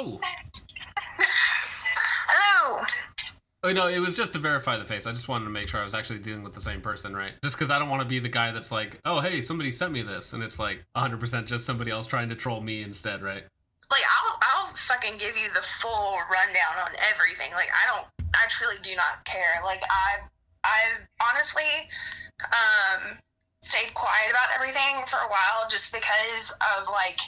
Hello. Hello. Oh, no, it was just to verify the face. I just wanted to make sure I was actually dealing with the same person, right? Just because I don't want to be the guy that's like, oh, hey, somebody sent me this, and it's like 100% just somebody else trying to troll me instead, right? Like, I'll fucking give you the full rundown on everything. Like, I truly do not care. Like, I've honestly, stayed quiet about everything for a while just because of, like,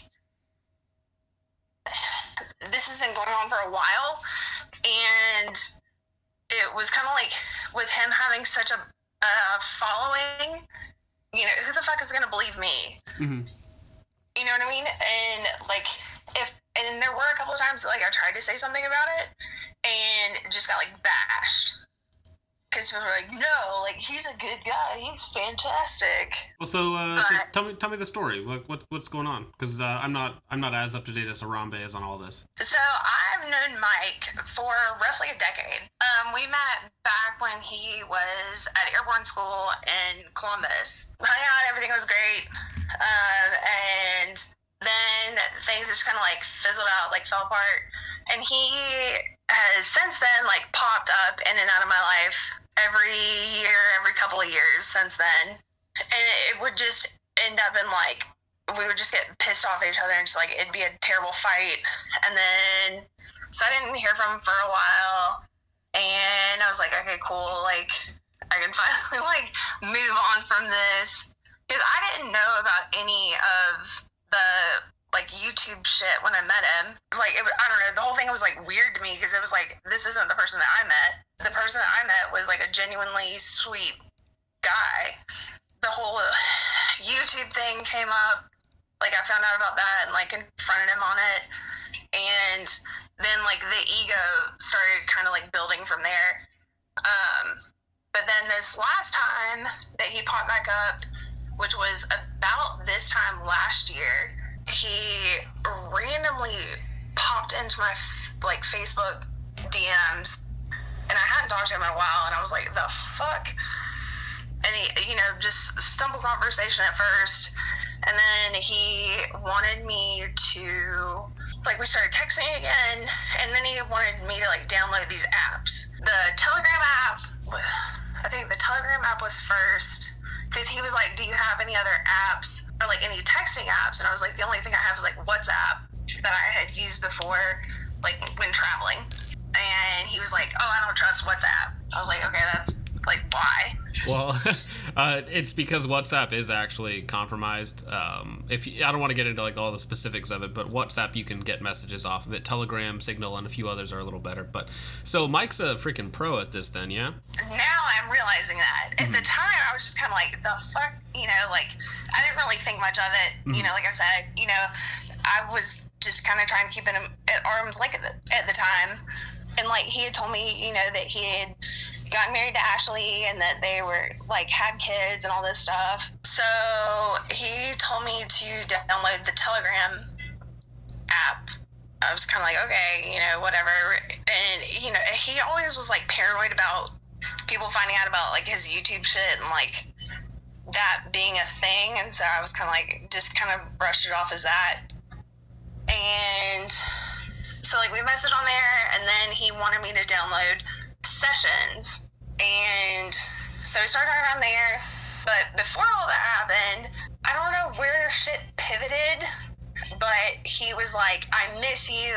this has been going on for a while, and it was kind of like, with him having such a following, you know, who the fuck is going to believe me? Mm-hmm. You know what I mean? And, like, and there were a couple of times that, like, I tried to say something about it and just got, like, bashed. Because people were like, no, like, he's a good guy. He's fantastic. Well, so tell me the story. What's going on? Because I'm not as up to date as Harambe is on all this. So I've known Mike for roughly a decade. We met back when he was at airborne school in Columbus. Hung out, everything was great. And then things just kind of, like, fizzled out, like, fell apart. And he has since then, like, popped up in and out of my life every year, every couple of years since then. And it would just end up in, like, we would just get pissed off at each other and just, like, it'd be a terrible fight. And then, so I didn't hear from him for a while. And I was like, okay, cool. Like, I can finally, like, move on from this. Because I didn't know about any of the, like, YouTube shit when I met him. Like, I don't know, the whole thing was, like, weird to me because it was like, this isn't the person that I met. The person that I met was, like, a genuinely sweet guy. The whole YouTube thing came up. Like, I found out about that and, like, confronted him on it. And then, like, the ego started kind of, like, building from there. But then this last time that he popped back up, which was about this time last year, he randomly popped into my, like, Facebook DMs, and I hadn't talked to him in a while, and I was like, the fuck? And he, you know, just stumbled conversation at first, and then he wanted me to, like, we started texting again, and then he wanted me to, like, download these apps. The Telegram app, I think the Telegram app was first, because he was like, do you have any other apps or, like, any texting apps? And I was like, the only thing I have is, like, WhatsApp that I had used before, like, when traveling. And he was like, oh, I don't trust WhatsApp. I was like, okay, that's, like, why? Well, it's because WhatsApp is actually compromised. I don't want to get into, like, all the specifics of it, but WhatsApp, you can get messages off of it. Telegram, Signal, and a few others are a little better. But so Mike's a freaking pro at this, then, yeah? Now I'm realizing that. At the time, I was just kind of like, the fuck, you know, like, I didn't really think much of it. You know, like I said, you know, I was just kind of trying to keep it at arm's length at the time. And, like, he had told me, you know, that he had gotten married to Ashley and that they were, like, had kids and all this stuff. So he told me to download the Telegram app. I was kind of like, okay, you know, whatever. And, you know, he always was, like, paranoid about people finding out about, like, his YouTube shit and, like, that being a thing. And so I was kind of like, just kind of brushed it off as that. And so, like, we messaged on there, and then he wanted me to download Sessions. And so we started around there. But before all that happened, I don't know where shit pivoted, but he was like, I miss you.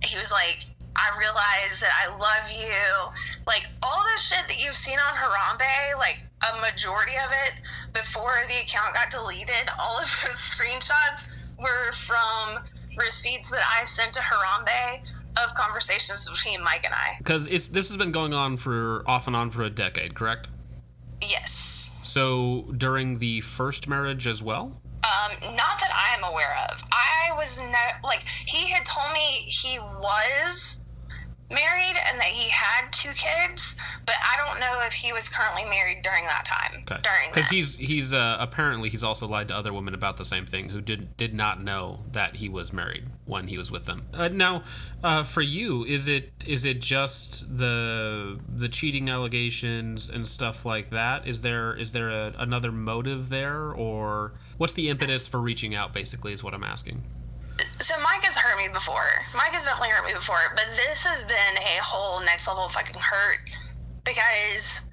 He was like, I realize that I love you. Like, all the shit that you've seen on Harambe, like, a majority of it, before the account got deleted, all of those screenshots were from receipts that I sent to Harambe of conversations between Mike and I. Because this has been going on off and on for a decade, correct? Yes. So during the first marriage as well? Not that I am aware of. I was he had told me he was married and that he had 2 kids, but I don't know if he was currently married during that time. Okay. Because he's apparently he's also lied to other women about the same thing who did not know that he was married when he was with them. Now, for you, is it just the cheating allegations and stuff like that? Is there another motive there, or what's the impetus for reaching out? Basically, is what I'm asking. So Mike has hurt me before. Mike has definitely hurt me before, but this has been a whole next level fucking hurt because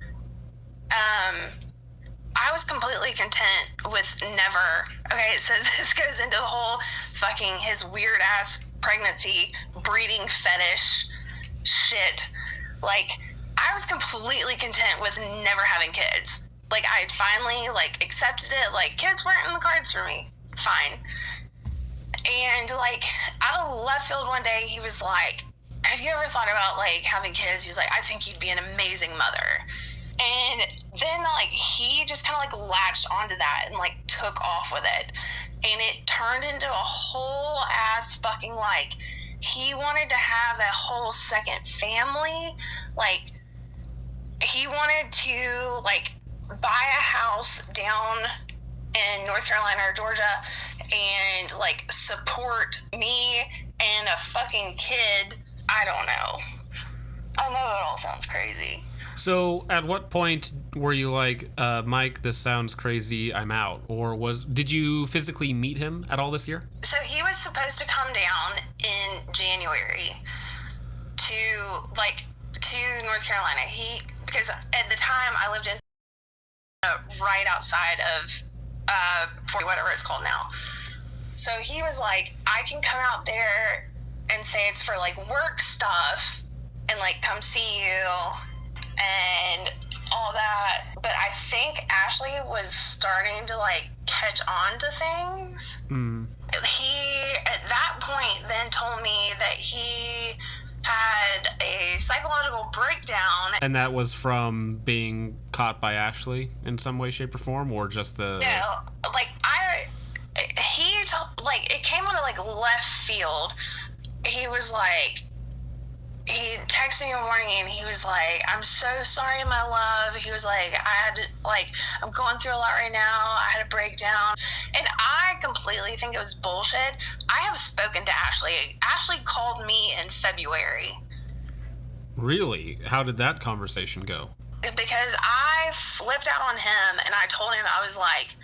I was completely content with never. Okay, so this goes into the whole fucking his weird ass pregnancy breeding fetish shit. Like, I was completely content with never having kids. Like, I had finally like accepted it. Like, kids weren't in the cards for me. Fine. And like out of left field one day, he was like, "Have you ever thought about like having kids?" He was like, "I think you'd be an amazing mother." And then like he just kind of like latched onto that and like took off with it, and it turned into a whole ass fucking like he wanted to have a whole second family. Like, he wanted to like buy a house down in North Carolina or Georgia and like support me and a fucking kid. I don't know. I know it all sounds crazy. So, at what point were you like, Mike, this sounds crazy, I'm out? Or did you physically meet him at all this year? So he was supposed to come down in January to North Carolina. Because at the time I lived in right outside of for whatever it's called now. So he was like, I can come out there and say it's for like work stuff and like come see you and all that. But I think Ashley was starting to like catch on to things. He at that point then told me that he had a psychological breakdown. And that was from being caught by Ashley in some way, shape, or form, or just the... No, like, it came out of, like, left field. He was like, he texted me one morning and he was like, "I'm so sorry, my love." He was like, I'm going through a lot right now. I had a breakdown. And I completely think it was bullshit. I have spoken to Ashley. Ashley called me in February. Really? How did that conversation go? Because I flipped out on him and I told him, I was like,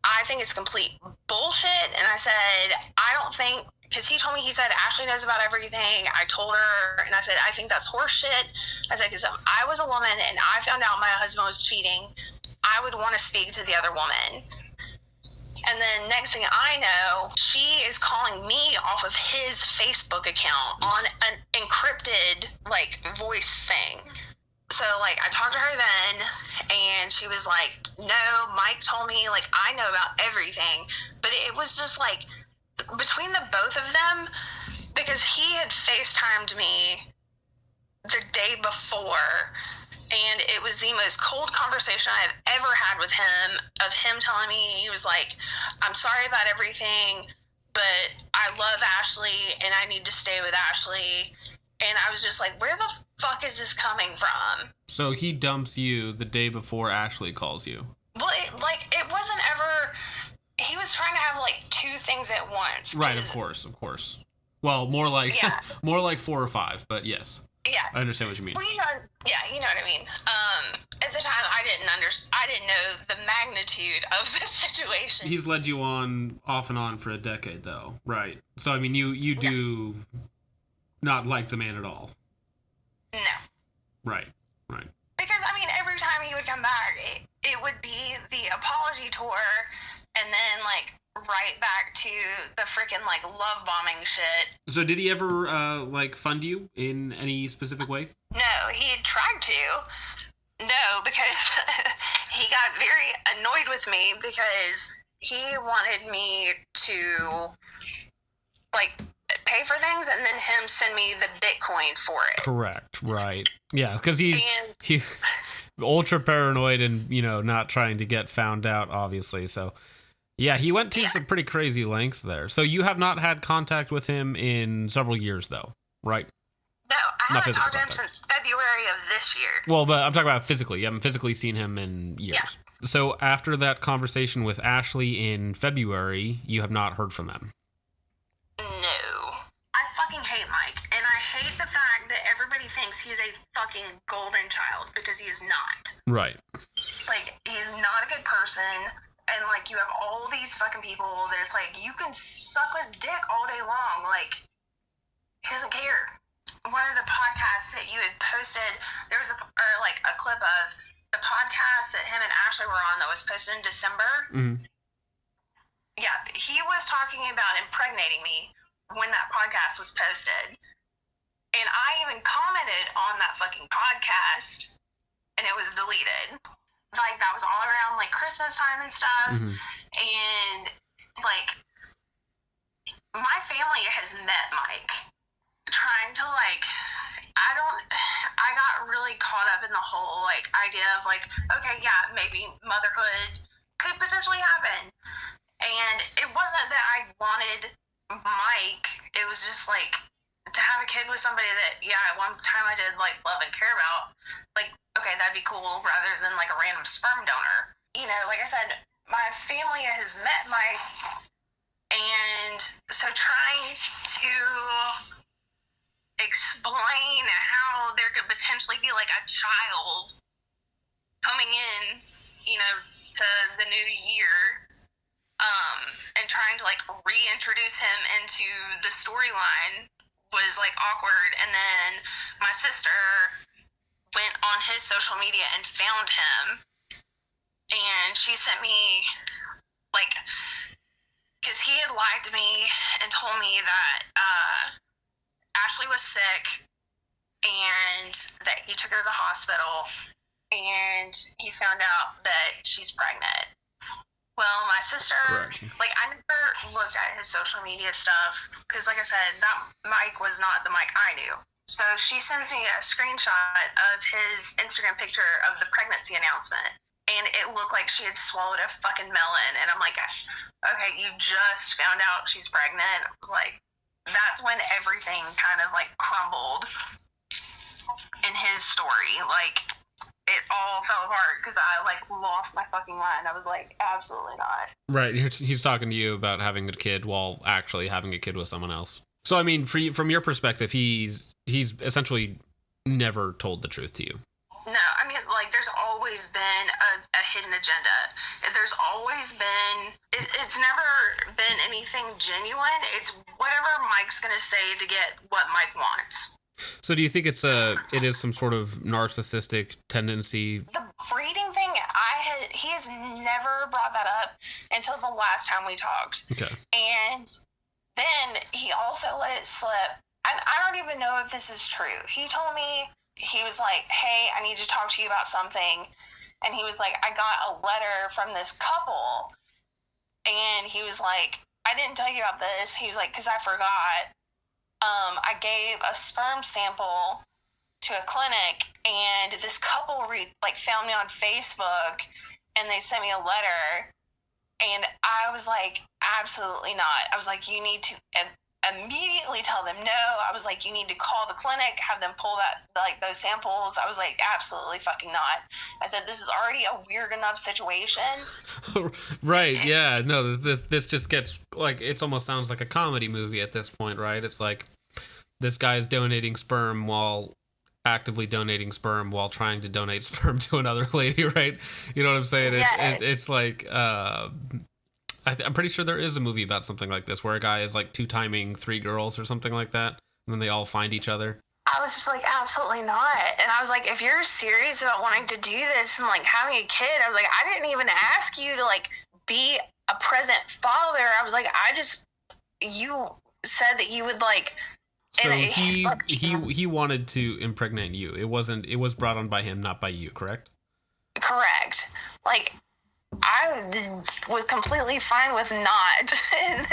I think it's complete bullshit. And I said, I don't think, because he told me, he said, Ashley knows about everything. I told her, and I said, I think that's horseshit. I said, because if I was a woman and I found out my husband was cheating, I would want to speak to the other woman. And then next thing I know, she is calling me off of his Facebook account on an encrypted, like, voice thing. So, like, I talked to her then, and she was like, no, Mike told me, like, I know about everything. But it was just, like, between the both of them, because he had FaceTimed me the day before, and it was the most cold conversation I've ever had with him, of him telling me, he was like, I'm sorry about everything, but I love Ashley, and I need to stay with Ashley. And I was just like, where the fuck is this coming from? So he dumps you the day before Ashley calls you. Well, it wasn't ever... He was trying to have, like, two things at once. Right, of course. Well, more like Yeah. more like 4 or 5, but yes. Yeah. I understand what you mean. Well, you know what I mean. At the time, I didn't know the magnitude of this situation. He's led you on off and on for a decade, though, right? So, I mean, you do not like the man at all. No. Right. Because, I mean, every time he would come back, it would be the apology tour, and then, like, right back to the freaking, like, love bombing shit. So did he ever, like, fund you in any specific way? No, he tried to. No, because he got very annoyed with me because he wanted me to, like, pay for things and then him send me the Bitcoin for it. Correct, right. Yeah, because he's ultra paranoid and, not trying to get found out, obviously. So, yeah, he went to some pretty crazy lengths there. So you have not had contact with him in several years, though, right? No, I haven't talked to him contact since February of this year. Well, but I'm talking about physically. You haven't physically seen him in years. Yeah. So after that conversation with Ashley in February, you have not heard from them? No. I fucking hate Mike, and I hate the fact that everybody thinks he's a fucking golden child, because he is not. Right. Like, he's not a good person. and like you have all these fucking people that's like, you can suck his dick all day long. Like, he doesn't care. One of the podcasts that you had posted, there was a clip of the podcast that him and Ashley were on that was posted in December. Mm-hmm. Yeah, he was talking about impregnating me when that podcast was posted. And I even commented on that fucking podcast, and it was deleted. Like, that was all around, like, Christmas time and stuff. Mm-hmm. And, like, my family has met Mike. Trying to, like, I got really caught up in the whole, like, idea of, like, okay, yeah, maybe motherhood could potentially happen. And it wasn't that I wanted Mike. It was just, like, to have a kid with somebody that, yeah, at one time I did, like, love and care about. Like, okay, that'd be cool rather than, like, a random sperm donor. You know, like I said, my family has met Mike. And so trying to explain how there could potentially be, like, a child coming in, you know, to the new year, and trying to, like, reintroduce him into the storyline was, like, awkward. And then my sister went on his social media and found him, and she sent me, like, because he had lied to me and told me that Ashley was sick and that he took her to the hospital, and he found out that she's pregnant. Well, my sister, like, I never looked at his social media stuff because, like I said, that Mike was not the Mike I knew. So she sends me a screenshot of his Instagram picture of the pregnancy announcement, and it looked like she had swallowed a fucking melon. And I'm like, okay, you just found out she's pregnant. I was like, that's when everything kind of, like, crumbled in his story. Like, it all fell apart because I, like, lost my fucking mind. I was like, absolutely not. Right. He's talking to you about having a kid while actually having a kid with someone else. So, I mean, from your perspective, he's essentially never told the truth to you. No, I mean, like, there's always been a hidden agenda. There's always been, it's never been anything genuine. It's whatever Mike's going to say to get what Mike wants. So do you think it is some sort of narcissistic tendency? The breeding thing, he has never brought that up until the last time we talked. Okay. And then he also let it slip. And I don't even know if this is true. He told me, he was like, hey, I need to talk to you about something. And he was like, I got a letter from this couple. And he was like, I didn't tell you about this. He was like, because I forgot. I gave a sperm sample to a clinic, and this couple found me on Facebook, and they sent me a letter, and I was like, absolutely not. I was like, you need to immediately tell them no. I was like, you need to call the clinic, have them pull those samples. I was like, absolutely fucking not. I said, this is already a weird enough situation. Right, yeah. No, this just gets, like, it almost sounds like a comedy movie at this point, right? It's like, this guy's donating sperm while actively donating sperm while trying to donate sperm to another lady, right? You know what I'm saying? Yes. It's like, I'm pretty sure there is a movie about something like this where a guy is, like, two-timing 3 girls or something like that, and then they all find each other. I was just like, absolutely not. And I was like, if you're serious about wanting to do this and, like, having a kid, I was like, I didn't even ask you to, like, be a present father. I was like, you said that you would, like... So he wanted to impregnate you. It was brought on by him, not by you, correct? Correct. Like, I was completely fine with not. and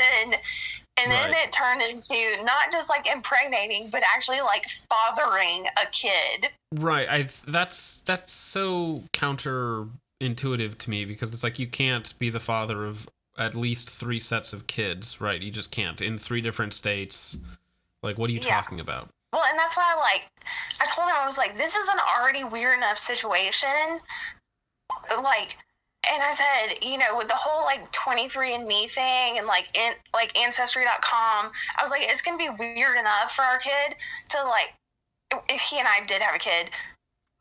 then it turned into not just, like, impregnating, but actually, like, fathering a kid. Right. That's so counterintuitive to me, because it's like, you can't be the father of at least 3 sets of kids, right? You just can't, in 3 different states. Like, what are you talking about? Well, and that's why, I told him, I was like, this is an already weird enough situation. Like, and I said, you know, with the whole, like, 23andMe thing and, like, Ancestry.com, I was like, it's going to be weird enough for our kid to, like, if he and I did have a kid,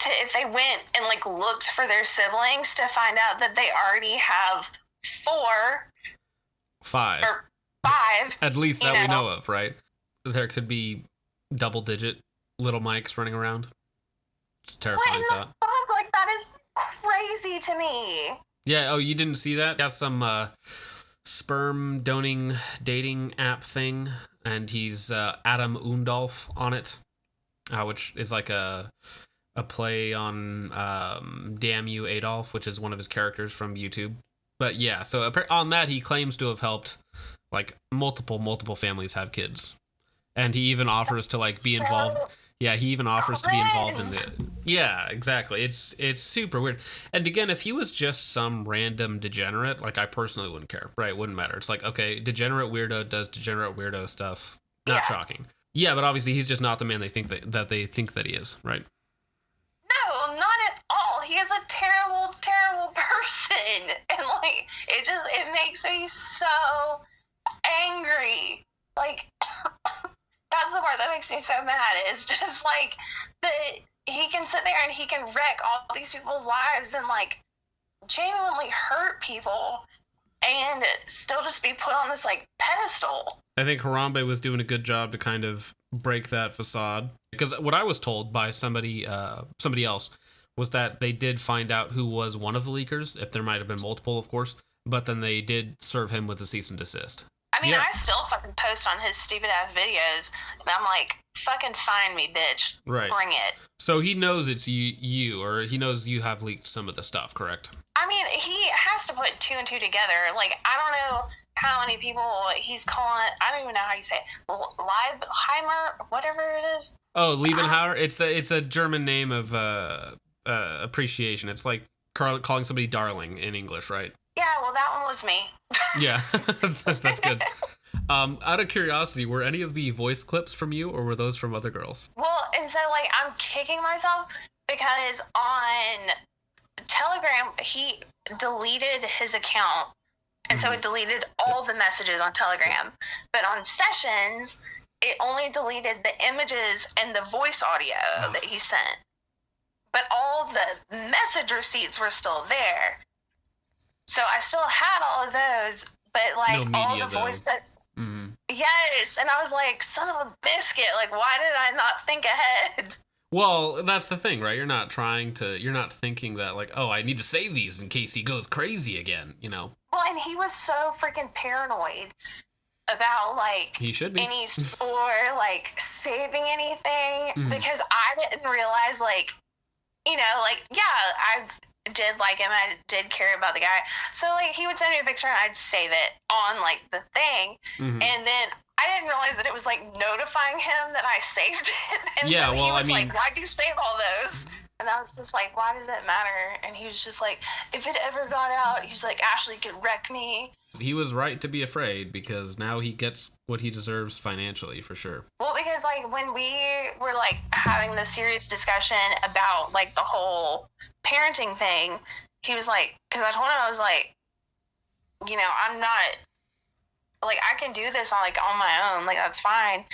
if they went and, like, looked for their siblings to find out that they already have 4 5. or 5. At least that we know of, right? There could be double-digit little Mikes running around. It's a terrifying What in thought. the fuck? Like, that is crazy to me. Yeah, oh, you didn't see that? He has some sperm dating app thing, and he's Adam Undolf on it, which is like a play on Damn You Adolf, which is one of his characters from YouTube. But yeah, so on that, he claims to have helped like multiple families have kids. And he even offers to like be involved. Yeah, he even offers to be involved in the. Yeah, exactly. It's super weird. And again, if he was just some random degenerate, like I personally wouldn't care, right? It wouldn't matter. It's like, okay, degenerate weirdo does degenerate weirdo stuff. Not shocking. Yeah, but obviously he's just not the man they think that they think that he is, right? No, not at all. He is a terrible, terrible person. And like it makes me so angry. Like that's the part that makes me so mad. It's just like that he can sit there and he can wreck all these people's lives and like genuinely hurt people and still just be put on this like pedestal. I think Harambe was doing a good job to kind of break that facade, because what I was told by somebody else was that they did find out who was one of the leakers, if there might have been multiple, of course, but then they did serve him with a cease and desist. I mean, I still fucking post on his stupid ass videos, and I'm like, fucking find me, bitch. Right. Bring it. So he knows it's you, or he knows you have leaked some of the stuff, correct? I mean, he has to put 2 and 2 together. Like, I don't know how many people he's calling. I don't even know how you say it. Liebhaber, whatever it is. Oh, Liebhaber. It's a German name of appreciation. It's like calling somebody darling in English, right? Yeah, well, that one was me. Yeah, that's good. Out of curiosity, were any of the voice clips from you, or were those from other girls? Well, and so, like, I'm kicking myself because on Telegram, he deleted his account. And so it deleted all the messages on Telegram. But on Sessions, it only deleted the images and the voice audio that he sent. But all the message receipts were still there. So I still had all of those, but like no all media, the voice that yes, and I was like, son of a biscuit, like why did I not think ahead? Well, that's the thing, right? You're not thinking that like, oh, I need to save these in case he goes crazy again, you know. Well, and he was so freaking paranoid about like he should be. Any or like saving anything because I didn't realize like, you know, like yeah, I did like him, I did care about the guy, so like he would send me a picture and I'd save it on like the thing, and then I didn't realize that it was like notifying him that I saved it, and yeah, so well, he was I mean, like, why'd you save all those? And I was just like, why does it matter? And he was just like, if it ever got out, he was like, Ashley could wreck me. He was right to be afraid, because now he gets what he deserves financially, for sure. Well, because like when we were like having this serious discussion about like the whole parenting thing, he was like, because I told him, I was like, you know, I'm not like, I can do this on my own, like that's fine.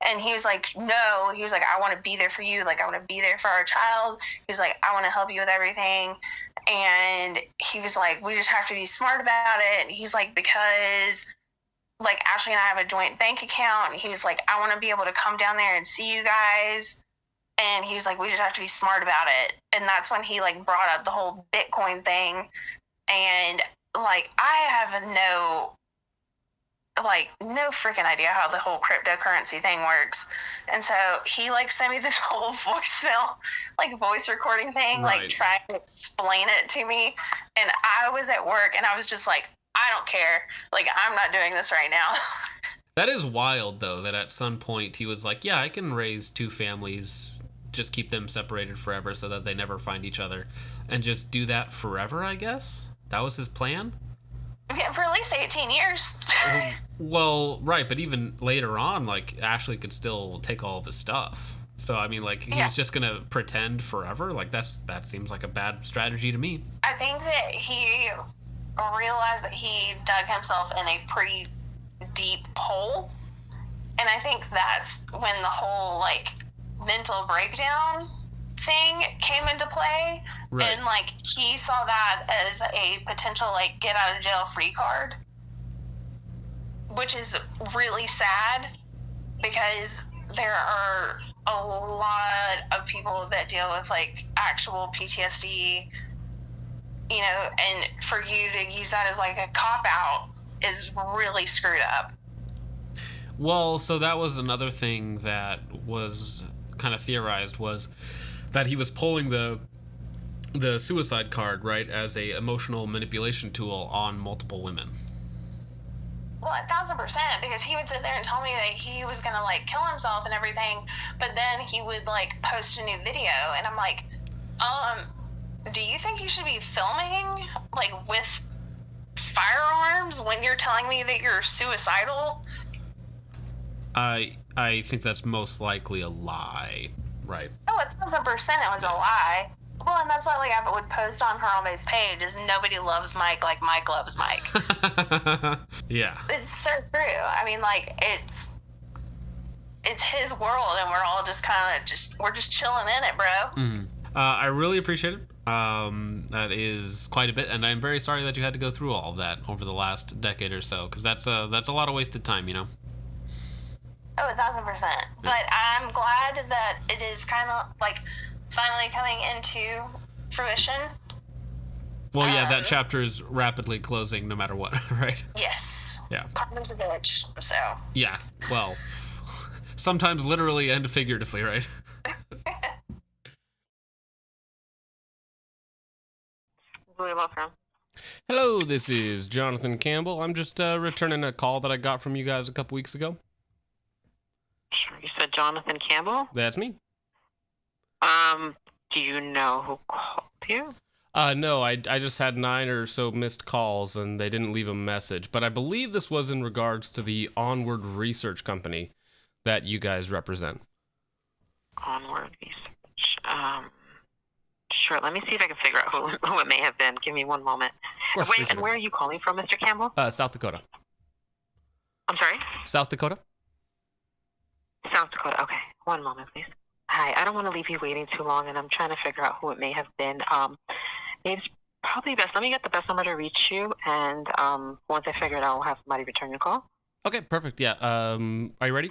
And he was like, no, he was like, I want to be there for you, like I want to be there for our child. He was like, I want to help you with everything. And he was like, we just have to be smart about it. And he's like, because like Ashley and I have a joint bank account, and he was like, I want to be able to come down there and see you guys. And he was like, we just have to be smart about it. And that's when he like brought up the whole Bitcoin thing. And like, I have no freaking idea how the whole cryptocurrency thing works. And so he like sent me this whole voicemail, like voice recording thing, right, like trying to explain it to me. And I was at work and I was just like, I don't care. Like, I'm not doing this right now. That is wild though, that at some point he was like, yeah, I can raise 2 families, just keep them separated forever so that they never find each other, and just do that forever, I guess? That was his plan? Yeah, for at least 18 years. Well, right, but even later on, like, Ashley could still take all of his stuff. So, I mean, like, he was just going to pretend forever? Like, that seems like a bad strategy to me. I think that he realized that he dug himself in a pretty deep hole. And I think that's when the whole, like, mental breakdown thing came into play, Right. and like he saw that as a potential like get out of jail free card, which is really sad because there are a lot of people that deal with like actual PTSD, you know, and for you to use that as like a cop out is really screwed up. Well, so that was another thing that was kind of theorized, was that he was pulling the suicide card, right, as a emotional manipulation tool on multiple women. Well, 1,000%, because he would sit there and tell me that he was gonna like kill himself and everything, but then he would like post a new video, and I'm like, do you think you should be filming like with firearms when you're telling me that you're suicidal? I think that's most likely a lie, right? Oh, 1,000% it was a lie. Well, and that's what like I would post on Harambe's page is nobody loves Mike like Mike loves Mike. Yeah. It's so true. I mean, like it's his world, and we're all just kind of we're just chilling in it, bro. Mm-hmm. I really appreciate it. That is quite a bit, and I'm very sorry that you had to go through all of that over the last decade or so, because that's a lot of wasted time, you know. Oh, 1,000%. But I'm glad that it is kind of like finally coming into fruition. Well, yeah, that chapter is rapidly closing no matter what, right? Yes. Yeah. Karma's a bitch, so. Yeah, well, sometimes literally and figuratively, right? Hello, this is Jonathan Campbell. I'm just returning a call that I got from you guys a couple weeks ago. Sure, you said Jonathan Campbell? That's me. Do you know who called you? No, I just had 9 or so missed calls, and they didn't leave a message. But I believe this was in regards to the Onward Research Company that you guys represent. Onward Research. Sure, let me see if I can figure out who it may have been. Give me one moment. Of course, and where are you calling from, Mr. Campbell? South Dakota. I'm sorry? South Dakota? South Dakota. Okay, one moment, please. Hi, I don't want to leave you waiting too long, and I'm trying to figure out who it may have been. It's probably best. Let me get the best number to reach you, and once I figure it out, I'll have somebody return your call. Okay, perfect. Yeah. Are you ready?